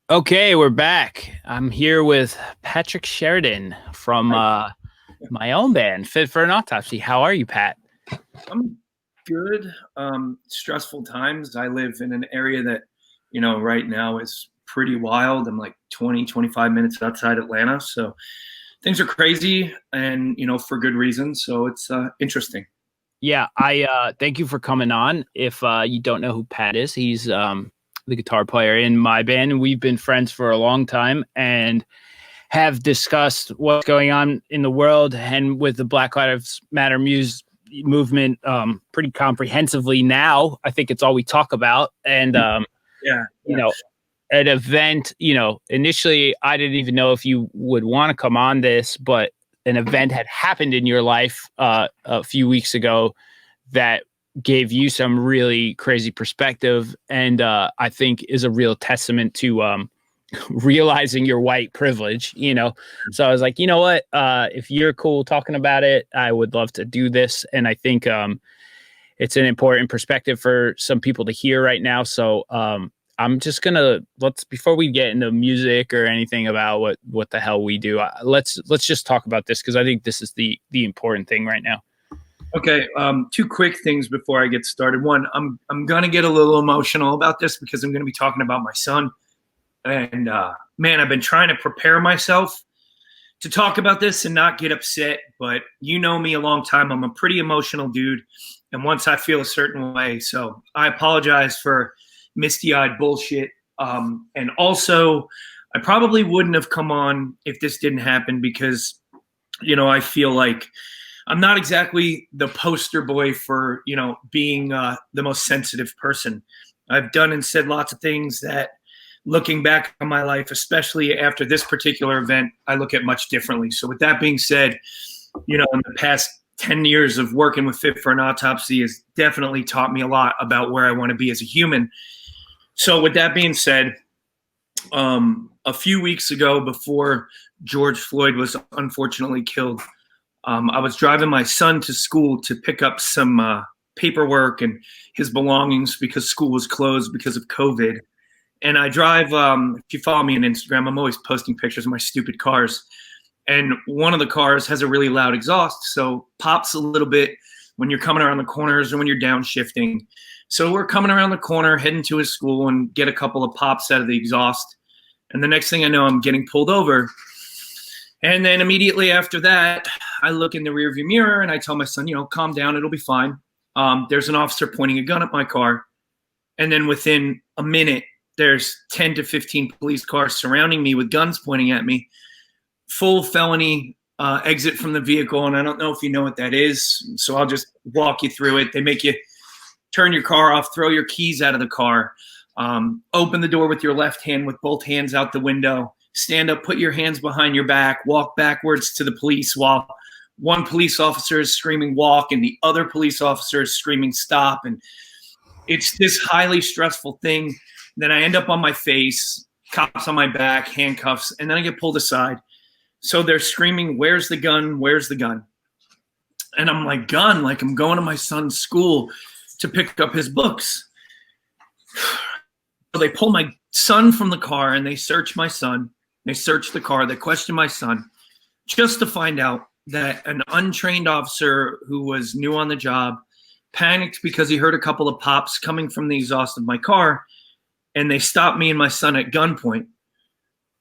Okay, we're back. I'm here with Patrick Sheridan from Hi. my own band, Fit for an Autopsy. How are you, Pat? I'm good. Stressful times. I live in an area that, right now is pretty wild. I'm like 20, 25 minutes outside Atlanta. So things are crazy and, for good reason. So it's interesting. Yeah, I thank you for coming on. If you don't know who Pat is, he's the guitar player in my band, and we've been friends for a long time and have discussed what's going on in the world and with the Black Lives Matter movement pretty comprehensively now. I think it's all we talk about. And Yeah. you Yeah. know, an event, initially I didn't even know if you would want to come on this, but an event had happened in your life a few weeks ago that gave you some really crazy perspective, and I think is a real testament to realizing your white privilege. So I was like, you know what, if you're cool talking about it, I would love to do this. And I think it's an important perspective for some people to hear right now. So I'm just gonna let's before we get into music or anything about what the hell we do, let's just talk about this because I think this is the important thing right now. Okay. Two quick things before I get started. One, I'm gonna get a little emotional about this because I'm gonna be talking about my son. And man, I've been trying to prepare myself to talk about this and not get upset, but you know me a long time. I'm a pretty emotional dude. And once I feel a certain way, so I apologize for misty eyed bullshit. And also, I probably wouldn't have come on if this didn't happen because, I feel like I'm not exactly the poster boy for, being the most sensitive person. I've done and said lots of things that looking back on my life, especially after this particular event, I look at much differently. So with that being said, in the past 10 years of working with Fit for an Autopsy has definitely taught me a lot about where I want to be as a human. So with that being said, a few weeks ago before George Floyd was unfortunately killed, I was driving my son to school to pick up some paperwork and his belongings because school was closed because of COVID. And I drive, if you follow me on Instagram, I'm always posting pictures of my stupid cars. And one of the cars has a really loud exhaust, so pops a little bit when you're coming around the corners or when you're downshifting. So we're coming around the corner, heading to his school, and get a couple of pops out of the exhaust. And the next thing I know, I'm getting pulled over. And then immediately after that, I look in the rearview mirror and I tell my son, calm down, it'll be fine. There's an officer pointing a gun at my car. And then within a minute, there's 10 to 15 police cars surrounding me with guns pointing at me. Full felony exit from the vehicle. And I don't know if you know what that is. So I'll just walk you through it. They make you turn your car off, throw your keys out of the car, open the door with your left hand with both hands out the window, stand up, put your hands behind your back, walk backwards to the police while one police officer is screaming walk and the other police officer is screaming stop. And it's this highly stressful thing. Then I end up on my face, cops on my back, handcuffs, and then I get pulled aside. So they're screaming, where's the gun? Where's the gun? And I'm like, gun? Like I'm going to my son's school to pick up his books. So they pull my son from the car and they search my son. They search the car. They question my son just to find out that an untrained officer who was new on the job panicked because he heard a couple of pops coming from the exhaust of my car. And they stopped me and my son at gunpoint.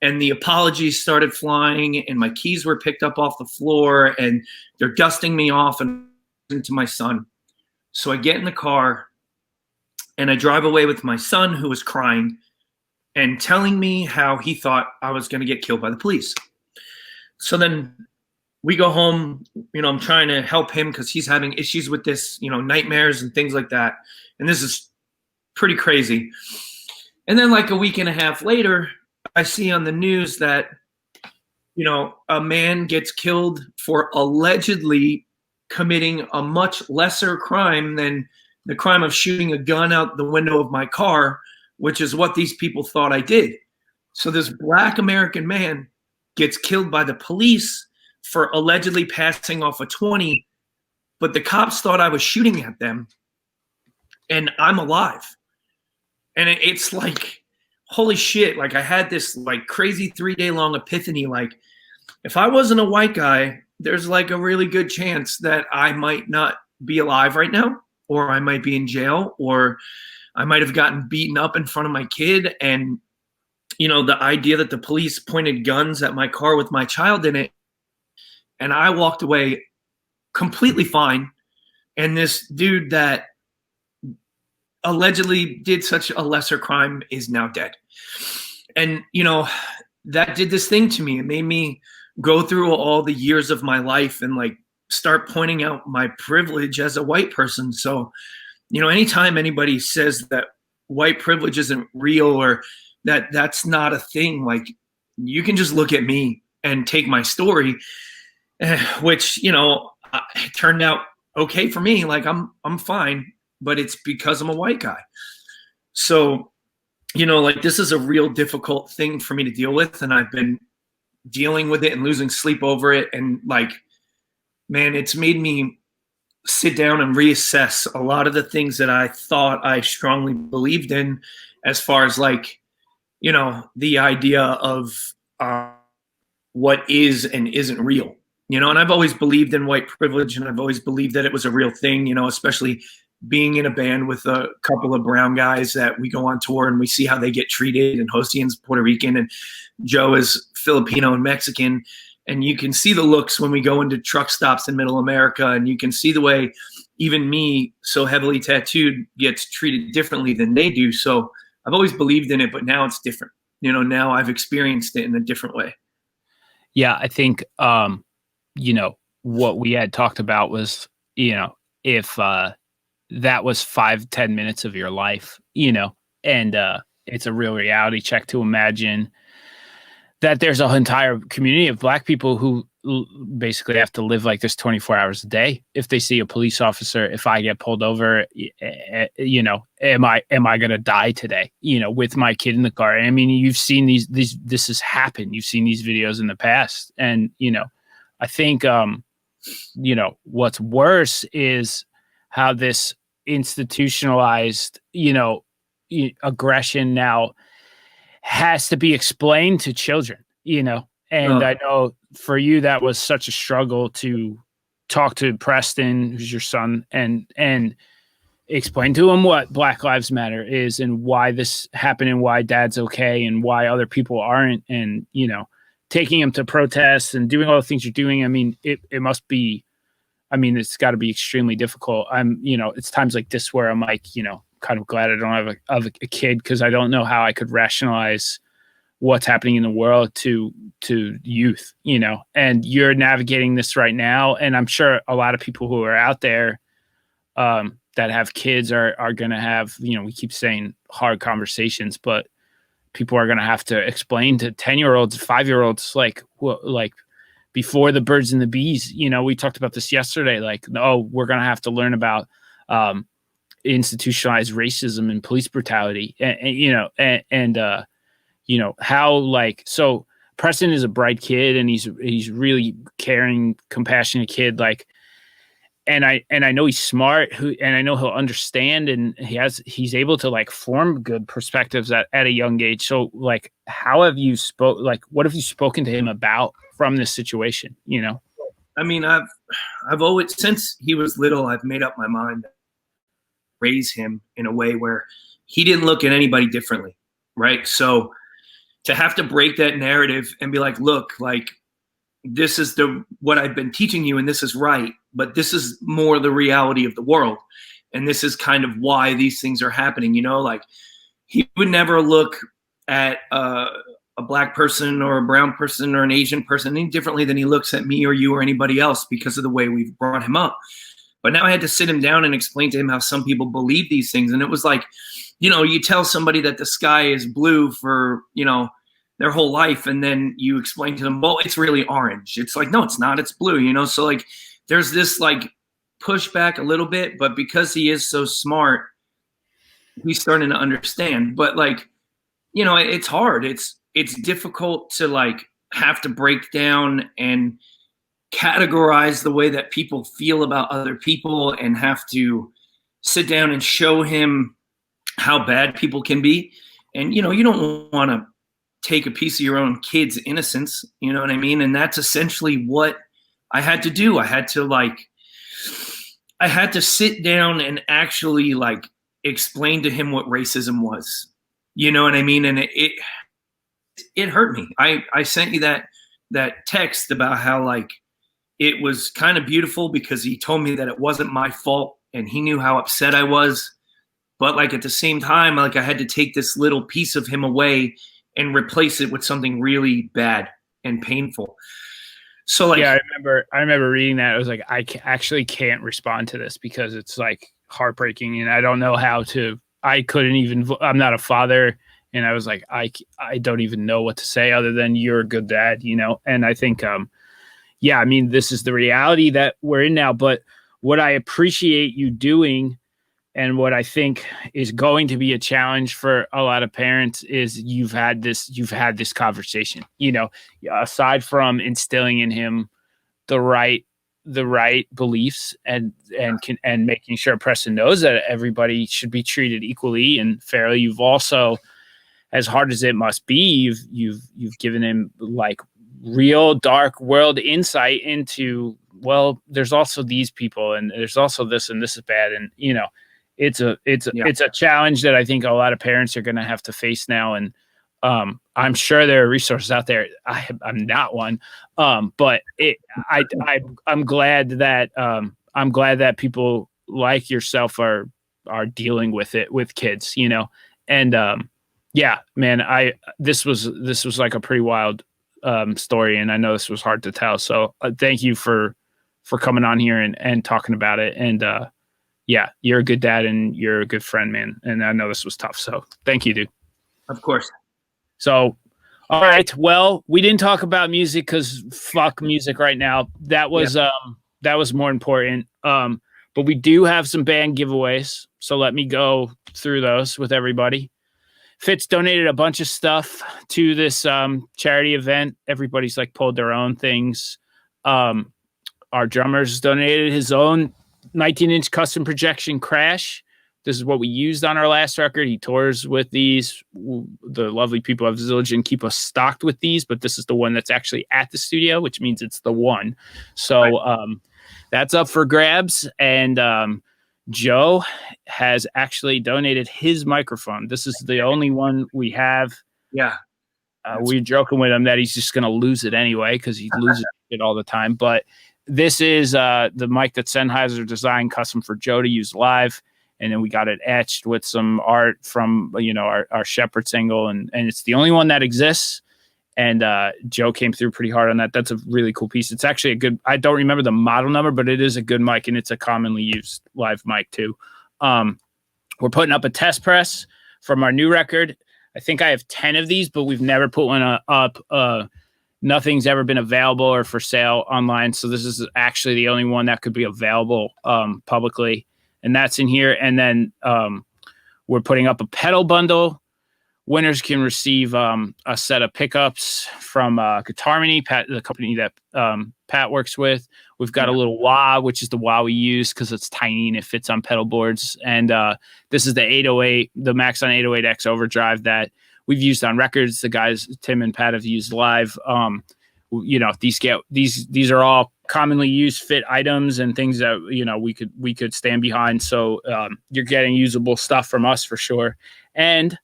And the apologies started flying and my keys were picked up off the floor and they're dusting me off and into my son. So I get in the car and I drive away with my son, who was crying and telling me how he thought I was going to get killed by the police. So then we go home, I'm trying to help him because he's having issues with this, nightmares and things like that. And this is pretty crazy. And then like a week and a half later, I see on the news that, a man gets killed for allegedly committing a much lesser crime than the crime of shooting a gun out the window of my car, which is what these people thought I did. So this Black American man gets killed by the police for allegedly passing off a 20, but the cops thought I was shooting at them, and I'm alive. And it's like, holy shit, like I had this like crazy 3-day long epiphany. Like if I wasn't a white guy, there's like a really good chance that I might not be alive right now, or I might be in jail, or I might have gotten beaten up in front of my kid. And, you know, the idea that the police pointed guns at my car with my child in it, and I walked away completely fine. And this dude that allegedly did such a lesser crime is now dead. And, you know, that did this thing to me. It made me go through all the years of my life and like start pointing out my privilege as a white person. So, you know, anytime anybody says that white privilege isn't real or that that's not a thing, like you can just look at me and take my story, which, you know, it turned out okay for me. Like I'm fine, but it's because I'm a white guy. So, you know, like this is a real difficult thing for me to deal with. And I've been dealing with it and losing sleep over it. And like, man, it's made me sit down and reassess a lot of the things that I thought I strongly believed in, as far as like, you know, the idea of what is and isn't real, you know. And I've always believed in white privilege, and I've always believed that it was a real thing, you know, especially being in a band with a couple of brown guys that we go on tour and we see how they get treated, and Hossein's Puerto Rican and Joe is Filipino and Mexican. And you can see the looks when we go into truck stops in middle America, and you can see the way even me, so heavily tattooed, gets treated differently than they do. So I've always believed in it, but now it's different. You know, now I've experienced it in a different way. Yeah, I think, you know, what we had talked about was, you know, if that was 5-10 minutes of your life, you know, and it's a real reality check to imagine that there's an entire community of Black people who basically have to live like this 24 hours a day. If they see a police officer, if I get pulled over, you know, am I going to die today, you know, with my kid in the car? I mean, you've seen this has happened. You've seen these videos in the past. And, you know, I think, you know, what's worse is how this institutionalized, you know, aggression now has to be explained to children, you know. And I know for you that was such a struggle to talk to Preston, who's your son, and explain to him what Black Lives Matter is and why this happened and why dad's okay and why other people aren't. And, you know, taking him to protests and doing all the things you're doing. I mean, it must be, I mean, it's got to be extremely difficult. You know, it's times like this where I'm like, you know, kind of glad I don't have a kid, because I don't know how I could rationalize what's happening in the world to youth, you know. And you're navigating this right now, and I'm sure a lot of people who are out there that have kids are going to have, you know, we keep saying hard conversations, but people are going to have to explain to 10-year-olds, 5-year-olds, like, what, like before the birds and the bees, you know. We talked about this yesterday, like, oh, we're going to have to learn about institutionalized racism and police brutality, and you know, and you know, how, like, so Preston is a bright kid, and he's really caring, compassionate kid, like, and I know he's smart, and I know he'll understand, and he's able to like form good perspectives at a young age. So like, how have you what have you spoken to him about from this situation, you know? I mean, I've always, since he was little, I've made up my mind, raise him in a way where he didn't look at anybody differently, right? So to have to break that narrative and be like, look, like, this is what I've been teaching you, and this is right, but this is more the reality of the world, and this is kind of why these things are happening, you know. Like, he would never look at a Black person or a brown person or an Asian person any differently than he looks at me or you or anybody else, because of the way we've brought him up. But now I had to sit him down and explain to him how some people believe these things. And it was like, you know, you tell somebody that the sky is blue for, you know, their whole life, and then you explain to them, well, it's really orange. It's like, no, it's not, it's blue, you know? So like, there's this like pushback a little bit, but because he is so smart, he's starting to understand. But like, you know, it's hard. It's difficult to like have to break down and categorize the way that people feel about other people, and have to sit down and show him how bad people can be. And, you know, you don't want to take a piece of your own kid's innocence. You know what I mean? And that's essentially what I had to do. I had to sit down and actually like explain to him what racism was. You know what I mean? And it hurt me. I sent you that text about how like it was kind of beautiful because he told me that it wasn't my fault and he knew how upset I was. But like at the same time, like I had to take this little piece of him away and replace it with something really bad and painful. So like, yeah, I remember reading that. I was like, actually can't respond to this because it's like heartbreaking, and I don't know how to. I couldn't even. I'm not a father, and I was like, I don't even know what to say other than you're a good dad, you know. And I think, yeah, I mean, this is the reality that we're in now. But what I appreciate you doing, and what I think is going to be a challenge for a lot of parents, is you've had this conversation, you know, aside from instilling in him the right beliefs and making sure Preston knows that everybody should be treated equally and fairly. You've also, as hard as it must be, you've given him like real dark world insight into, well, there's also these people and there's also this and this is bad. And, you know, it's a challenge that I think a lot of parents are going to have to face now. And I'm sure there are resources out there. I'm not one, but I'm glad that people like yourself are dealing with it with kids, you know. And yeah, man, this was like a pretty wild story, and I know this was hard to tell. So thank you for coming on here and talking about it. And yeah, you're a good dad and you're a good friend, man. And I know this was tough. So thank you, dude. of course. So, all right. Well, we didn't talk about music because fuck music right now. That was more important. But we do have some band giveaways. So let me go through those with everybody. Fitz donated a bunch of stuff to this charity event. Everybody's like pulled their own things. Our drummers donated his own 19-inch custom projection Crash. This is what we used on our last record. He tours with these. The lovely people of Zildjian keep us stocked with these, but this is the one that's actually at the studio, which means it's the one. So that's up for grabs. And Joe has actually donated his microphone. This is the only one we have. Yeah. We're joking with him that he's just going to lose it anyway because he loses it all the time. But this is the mic that Sennheiser designed custom for Joe to use live. And then we got it etched with some art from, you know, our Shepherd single. And it's the only one that exists. And Joe came through pretty hard on that. That's a really cool piece. It's actually a good, I don't remember the model number, but it is a good mic. And it's a commonly used live mic too. We're putting up a test press from our new record. I think I have 10 of these, but we've never put one up. Nothing's ever been available or for sale online. So this is actually the only one that could be available publicly. And that's in here. And then we're putting up a pedal bundle. Winners can receive a set of pickups from Guitarmony, the company that Pat works with. We've got a little wah, which is the wah we use because it's tiny and it fits on pedal boards. And this is the 808, the Maxon 808X overdrive that we've used on records. The guys, Tim and Pat, have used live. You know, these are all commonly used fit items and things that, you know, we could stand behind. So you're getting usable stuff from us for sure. And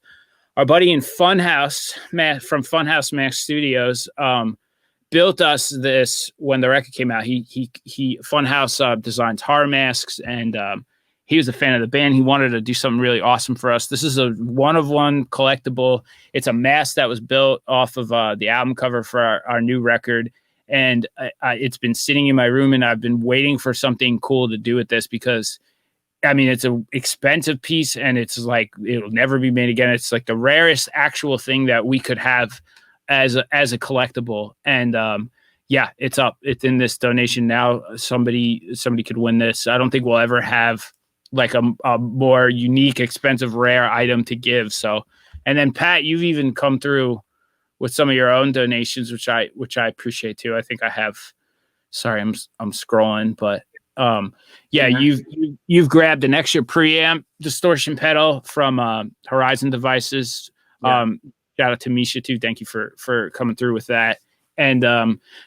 our buddy in Funhouse, Matt from Funhouse Max Studios, built us this when the record came out. He Funhouse designs horror masks, and he was a fan of the band. He wanted to do something really awesome for us. This is a one-of-one collectible. It's a mask that was built off of the album cover for our new record, and it's been sitting in my room, and I've been waiting for something cool to do with this because, I mean, it's an expensive piece and it's like, it'll never be made again. It's like the rarest actual thing that we could have as a collectible. And yeah, it's up. It's in this donation now. Somebody could win this. I don't think we'll ever have like a more unique, expensive, rare item to give. So, and then Pat, you've even come through with some of your own donations, which I appreciate too. I think I have, sorry, I'm scrolling, but yeah, you've grabbed an extra preamp distortion pedal from Horizon Devices. Yeah. Shout out to Misha too. Thank you for coming through with that. And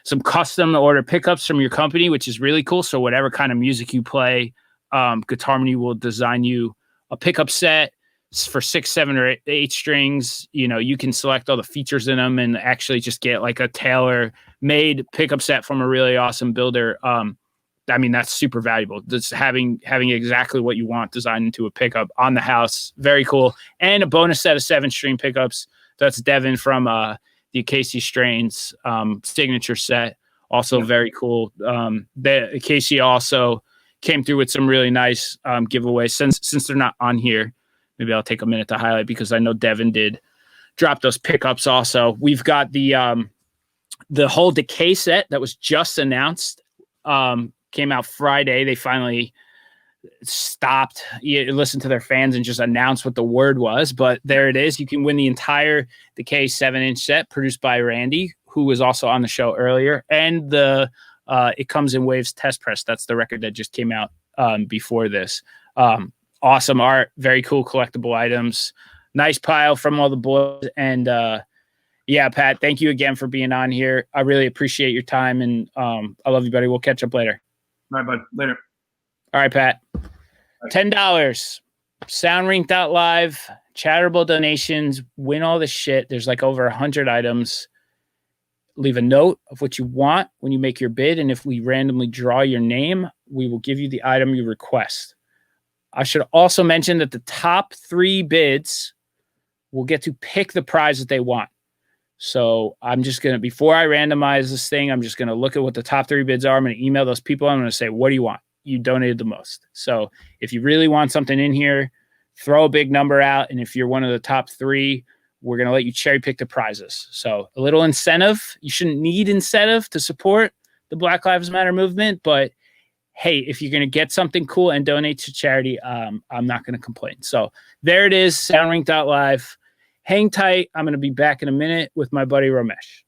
some custom order pickups from your company, which is really cool. So whatever kind of music you play, Guitar Harmony will design you a pickup set for 6, 7, or 8 strings. You know, you can select all the features in them and actually just get like a tailor-made pickup set from a really awesome builder. I mean, that's super valuable. Just having exactly what you want designed into a pickup on the house. Very cool. And a bonus set of 7-string pickups. That's Devin from the Casey Strains signature set. Also very cool. The Casey also came through with some really nice giveaways. Since they're not on here, maybe I'll take a minute to highlight because I know Devin did drop those pickups also. We've got the whole Decay set that was just announced. Came out Friday. They finally stopped, listened to their fans and just announced what the word was. But there it is. You can win the entire Decay 7-inch set produced by Randy, who was also on the show earlier. And It Comes in Waves test press. That's the record that just came out before this. Awesome art, very cool collectible items. Nice pile from all the boys. And yeah, Pat, thank you again for being on here. I really appreciate your time, and I love you, buddy. We'll catch up later. All right, bud. Later. All right, Pat. $10. Soundrink.live, charitable donations, win all this shit. There's like over 100 items. Leave a note of what you want when you make your bid, and if we randomly draw your name, we will give you the item you request. I should also mention that the top 3 bids will get to pick the prize that they want. So I'm just going to, before I randomize this thing, I'm just going to look at what the top 3 bids are. I'm going to email those people. I'm going to say, what do you want? You donated the most. So if you really want something in here, throw a big number out. And if you're one of the top 3, we're going to let you cherry pick the prizes. So a little incentive. You shouldn't need incentive to support the Black Lives Matter movement, but hey, if you're going to get something cool and donate to charity, I'm not going to complain. So there it is, soundrink.live. Hang tight. I'm going to be back in a minute with my buddy Ramesh.